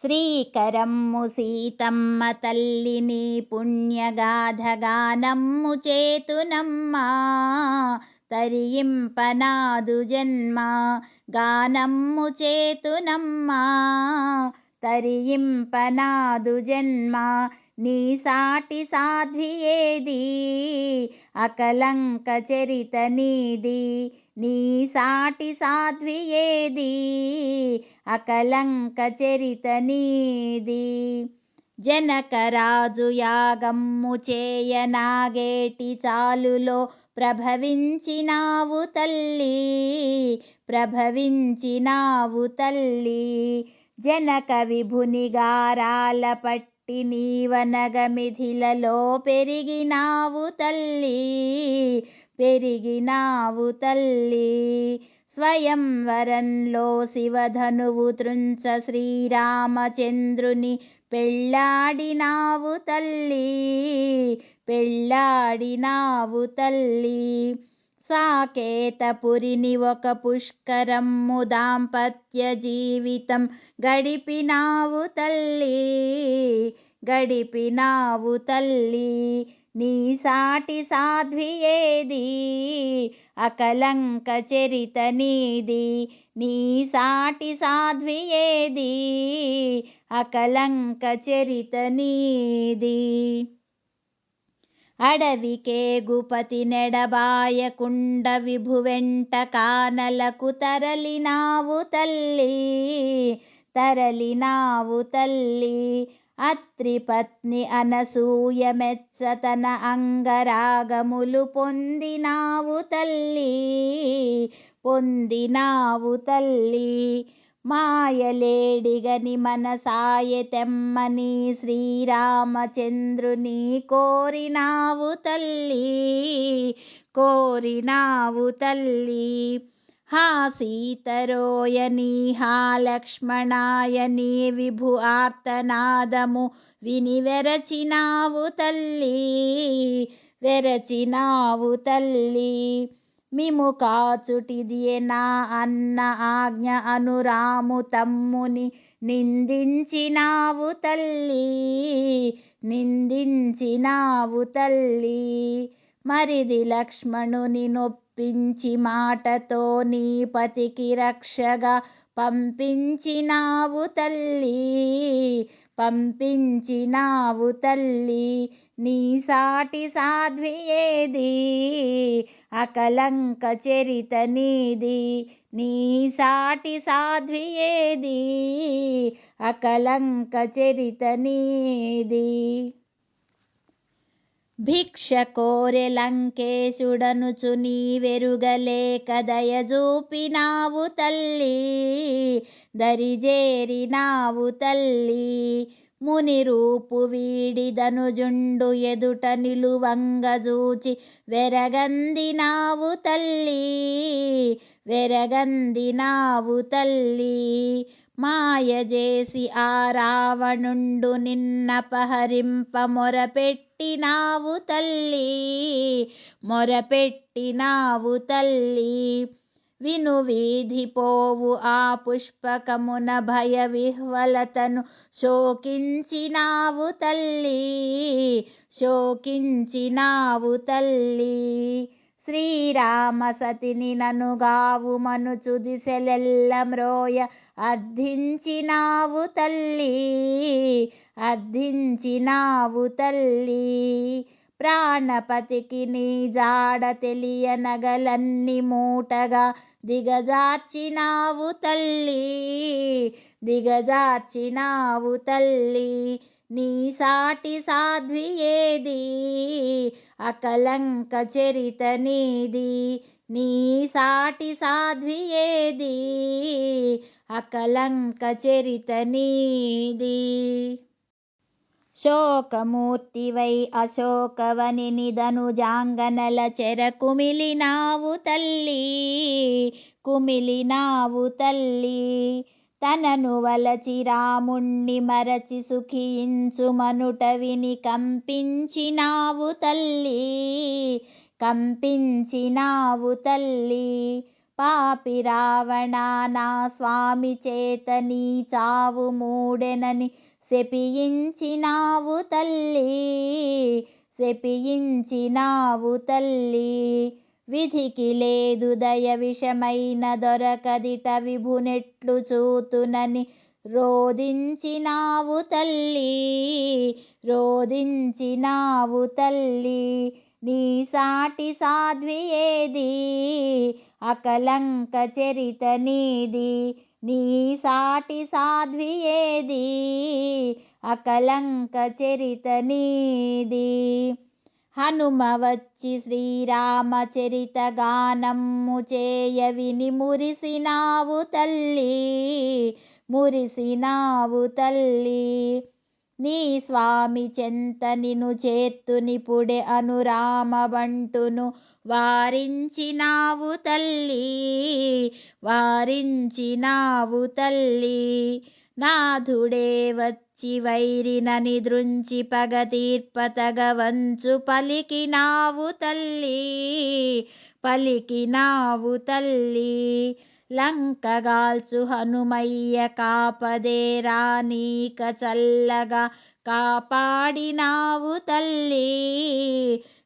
శ్రీకరమ్ము సీతమ్మ తల్లిని పుణ్యగాథగానమ్ము చేతునమ్మా, తరింపనాదు జన్మ గానమ్ము చేతునమ్మా, తరింపనాదు జన్మ. నీ సాటి సాధ్వి ఏది, అకలంక చరిత నీది. నీ సాటి సాధ్వి ఏది, అకలంక చరిత నీది. జనకరాజు యాగమ్ము చేయనాగేటి చాలులో ప్రభవించినావు తల్లి, ప్రభవించినావు తల్లి. జనక విభుని గారాల పట్టి నీవనగమిథిలలో పెరిగినావు తల్లి, పెరిగినావు తల్లి. స్వయంవరంలో శివధనువు త్రుంచ శ్రీరామచంద్రుని పెళ్ళాడినావు తల్లి, పెళ్ళాడినావు తల్లి. సాకేతపురిని ఒక పుష్కరమ్ము దాంపత్య జీవితం గడిపినావు తల్లి, గడిపినావు తల్లి. నీ సాటి సాధ్వి ఏది, అకలంక చరిత నీది. నీ సాటి సాధ్వి ఏది, అకలంక చరిత నీది. అడవికేగుపతి నెడబాయకుండ విభువెంట కానలకు తరలినావు తల్లి, తరలినావు తల్లి. అత్రిపత్ని అనసూయ మెచ్చ తన అంగరాగములు పొందినావు తల్లి, పొందినావు తల్లి. మాయలేడిగని మనసాయ తెమ్మని శ్రీరామచంద్రుని కోరినావు తల్లి, కోరినావు తల్లి. హా సీతరోయని హా లక్ష్మణాయని విభు ఆర్తనాదము విని వెరచినావు తల్లి, వెరచినావు తల్లి. మిము కాచుటిదియే నా అన్న ఆజ్ఞ అనురాము తమ్ముని నిందించినావు తల్లి, నిందించినావు తల్లి. మరిది లక్ష్మణుని నొప్పించి మాటతో నీ పతికి రక్షగా పంపించినావు తల్లి, పంపించినావు తల్లి. నీ సాటి సాధ్వి ఏది, అకలంక చరిత నీది. నీ సాటి సాధ్వి ఏది, అకలంక చరిత నీది. భిక్ష కోరె లంకేశుడనుచు నీవెరుగలేక దయజూపినావు తల్లి, దరిజేరినావు తల్లి. ముని రూపు వీడి ధనుజుండు ఎదుట నిలువంగజూచి వెరగందినావు తల్లి, వెరగందినావు తల్లి. మాయజేసి ఆ రావణుండు నిన్నపహరింప మొరపెట్టినావు తల్లి, మొరపెట్టినావు తల్లి. విను వీధిపోవు ఆ పుష్పకమున భయ విహ్వలతను శోకించినావు తల్లి, శోకించినావు తల్లి. శ్రీరామ సతిని ననుగావు మనుచు దిశలెల్ల మ్రోయ అర్థించినావు తల్లి, అర్థించినావు తల్లి. ప్రాణపతికి నీ జాడ తెలియనగలన్ని మూటగా దిగజార్చినావు తల్లి, దిగజార్చినావు తల్లి. నీ సాటి సాధ్వి ఏది, అకలంక చరిత నీది. నీ సాటి సాధ్వి ఏది, అకలంక చరిత నీది. శోకమూర్తివై అశోకవనిని ధనుజాంగనల చెర కుమిలినావు తల్లి, కుమిలినావు తల్లి. తనను వలచి రాముణ్ణి మరచి సుఖించు మనుట విని కంపించినావు తల్లి, కంపించినావు తల్లి. పాపి రావణ నా స్వామి చేత నీ చావు మూడెనని శపించినావు తల్లి, శపించినావు తల్లి. విధికి లేదు దయ విషమైన దొరకదిట విభునెట్లు చూతునని రోదించినావు తల్లి, రోదించినావు తల్లి. నీ సాటి సాధ్వి ఏది అకలంక చరిత నీది, నీ సాటి సాధ్వి ఏది అకలంక చరిత నీది. హనుమ వచ్చి శ్రీరామచరిత గానమ్ము చేయ విని మురిసినావు తల్లి, మురిసినావు తల్లి. నీ స్వామి చెంత నిను చేర్తునిపుడే అనురామ బంటును వారించినావు తల్లి, వారించినావు తల్లి. నాథుడే వచ్చి వైరినని దృంచి పగ తీర్పతగవంచు పలికినావు తల్లి, పలికినావు తల్లి. లంకగాల్చు హనుమయ్య కాపదేరా నీక చల్లగా కాపాడినావు తల్లి,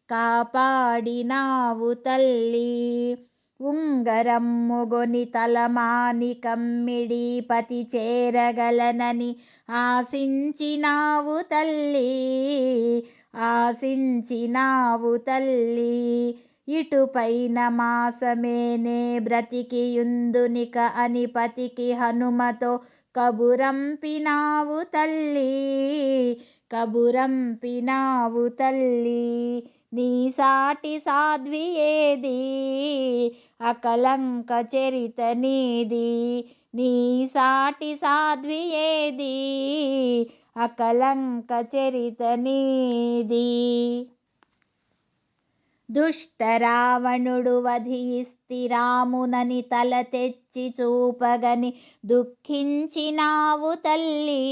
కాపాడినావు తల్లి. ఉంగరమ్ముగొని తలమాని కమ్మిడి పతి చేరగలనని ఆశించినావు తల్లి, ఆశించినావు తల్లి. ఇటుపైన మాసమేనే బ్రతికియుందునిక అని పతికి హనుమతో కబురంపినావు తల్లి, కబురంపినావు తల్లి. నీ సాటి సాధ్వి ఏది అకలంక చరిత నీది, నీ సాటి సాధ్వి ఏది అకలంక చరిత నీది. దుష్ట రావణుడు వధిస్తి రామునని తల తెచ్చి చూపగని దుఃఖించినావు తల్లి,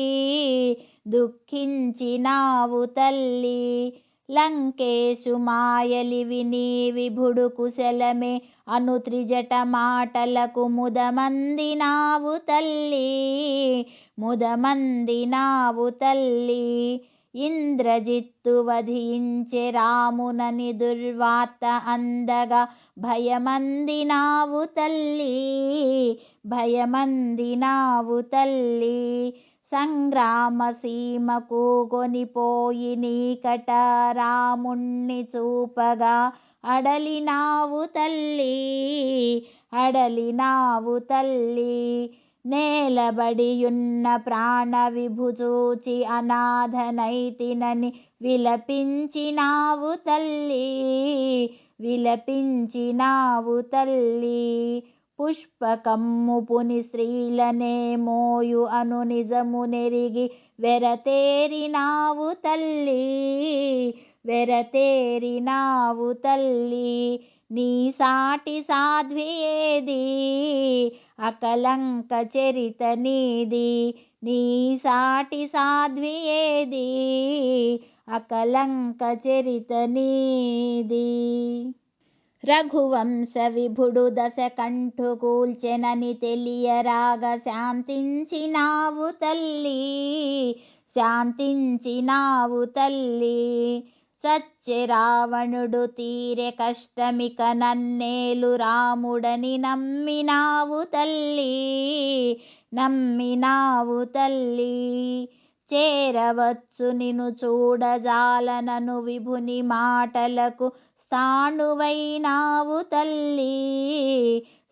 దుఃఖించినావు తల్లి. లంకేశు మాయలివి నీ విభుడు కుశలమే అను త్రిజట మాటలకు ముదమందినావు తల్లి, ముదమందినావు తల్లి. ఇంద్రజిత్తు వధించే రామునని దుర్వార్త అందగా భయమందినావు తల్లి, భయమందినావు తల్లి. సంగ్రామ సీమకు కొనిపోయి నీకట రాముణ్ణి చూపగా అడలినావు తల్లి, అడలినావు తల్లి. నేలబడియున్న ప్రాణ విభు చూచి అనాథనైతినని విలపించినావు తల్లి, విలపించినావు తల్లి. పుష్పకమ్ము పుని స్త్రీలనే మోయు అను నిజము నెరిగి వెరతేరినావు తల్లి, వెరతేరినావు తల్లి. నీ సాటి సాధ్వి ఏది అకలంక చరిత నీది, నీ సాటి సాధ్వి ఏది అకలంక చరిత నీది. రఘువంశ విభుడు దశకంఠు కూల్చెనని తెలియరాగ శాంతించినావు తల్లి, శాంతించినావు తల్లి. చచ్చె రావణుడు తీరె కష్టమిక నన్నేలు రాముడని నమ్మినావు తల్లి, నమ్మినావు తల్లి. చేరవచ్చు నిను చూడజాలనను విభుని మాటలకు స్థాణువైనావు తల్లి,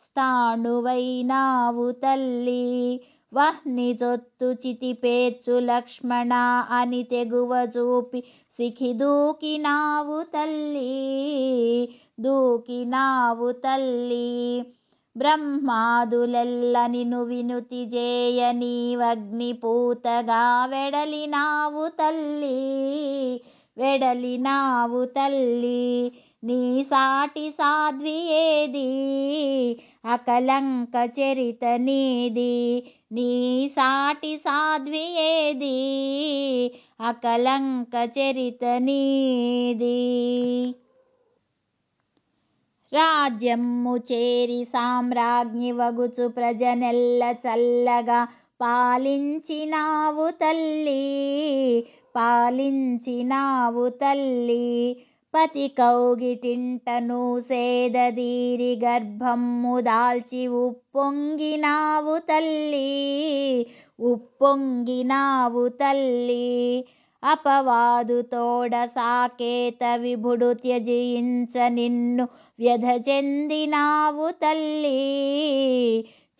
స్థాణువైనావు తల్లి. వహ్ని జొత్తు చితి పేర్చు లక్ష్మణ అని తెగువ చూపి సిఖి దూకినావు తల్లి, దూకినావు తల్లి. బ్రహ్మాదులెల్ల నిను వినుతి జేయ నీవగ్నిపూతగా వెడలినావు తల్లి, వెడలినావు తల్లి. నీ సాటి సాధ్వి ఏది అకలంక చరిత నీది, నీ సాటి సాధ్వి ఏది అకలంక చరిత నీది. రాజ్యము చేరి సామ్రాజ్ఞి వగుచు ప్రజనెల్ల చల్లగా పాలించినావు తల్లి, పాలించినావు తల్లి. పతి కౌగిటింటను సేదదీరి గర్భము దాల్చి ఉప్పొంగినావు తల్లి, ఉప్పొంగినావు తల్లి. అపవాదు తోడ సాకేత విభుడు త్యజించ నిన్ను వ్యధ చెందినావు తల్లి,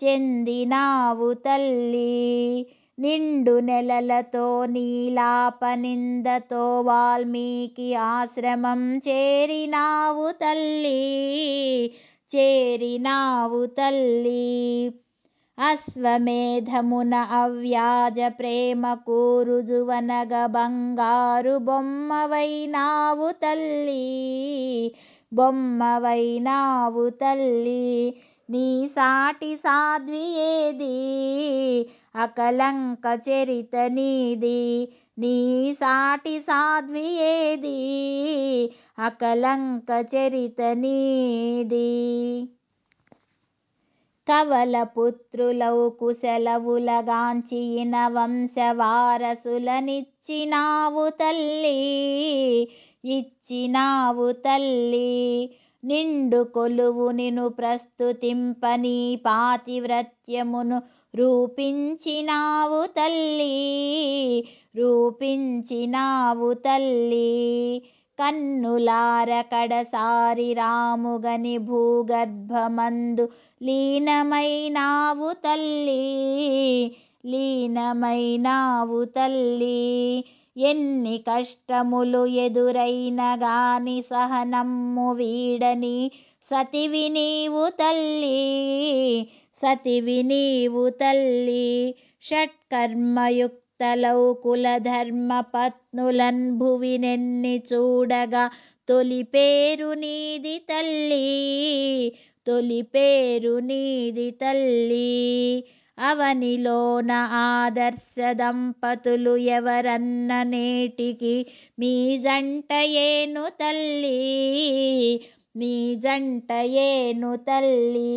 చెందినావు తల్లి. నిండు నెలలతో నీలాపనిందతో వాల్మీకి ఆశ్రమం చేరినావు తల్లి, చేరినావు తల్లి. అశ్వమేధమున అవ్యాజ ప్రేమకు రుజువనగ బంగారు బొమ్మవైనావు తల్లి, బొమ్మవైనావు తల్లి. నీ సాటి సాధ్వి ఏది, అకలంక చరిత నీది. నీ సాటి సాధ్వి ఏది, అకలంక చరిత నీది. కవల పుత్రులవు కుశలవులగాంచిన వంశవారసులనిచ్చినావు తల్లి, ఇచ్చినావు తల్లి. నిండు కొలువు నిను ప్రస్తుతింపని పాతివ్రత్యమును రూపించినావు తల్లి, రూపించినావు తల్లి. కన్నులార కడసారి రాముగని భూగర్భమందు లీనమైనావు తల్లి, లీనమైనావు తల్లి. ఎన్ని కష్టములు ఎదురైన గాని సహనమ్ము వీడని సతివి నీవు తల్లి, సతివి నీవు తల్లి. షట్కర్మయుక్తలౌ కులధర్మ పత్నులన్ భువినెన్ని చూడగా తొలి పేరు నీది తల్లి, తొలి పేరు నీది తల్లి. అవనిలోన ఆదర్శ దంపతులు ఎవరన్న నేటికి మీ జంటయేను తల్లి, మీ జంటయేను తల్లి.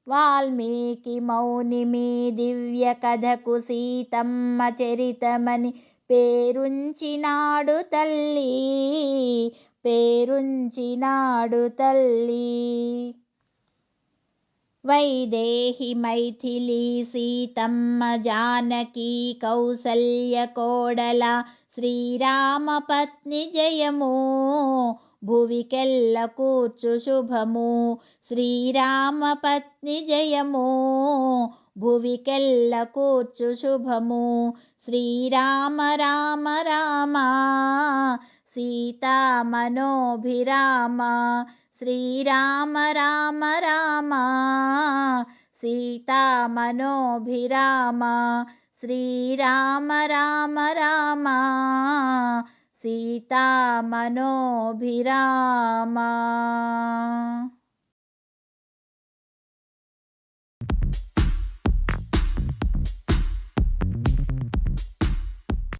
వాల్మీకి మౌని మీ దివ్య కథకు సీతమ్మ చరితమని పేరుంచినాడు తల్లి, పేరుంచినాడు తల్లి. వైదేహి మైథిలి సీతమ్మ జానకి కౌసల్య కోడల శ్రీరామ పత్ని జయము, భువికెల్ల కూర్చు శుభము. శ్రీరామ పత్ని జయము, భువికెల్ల కూర్చు శుభము. శ్రీరామ రామ రామ సీతా మనోభిరామ, శ్రీరామ రామ రామ సీతా మనోభిరామ. శ్రీరామ రామ రామ సీతా మనోభిరామ.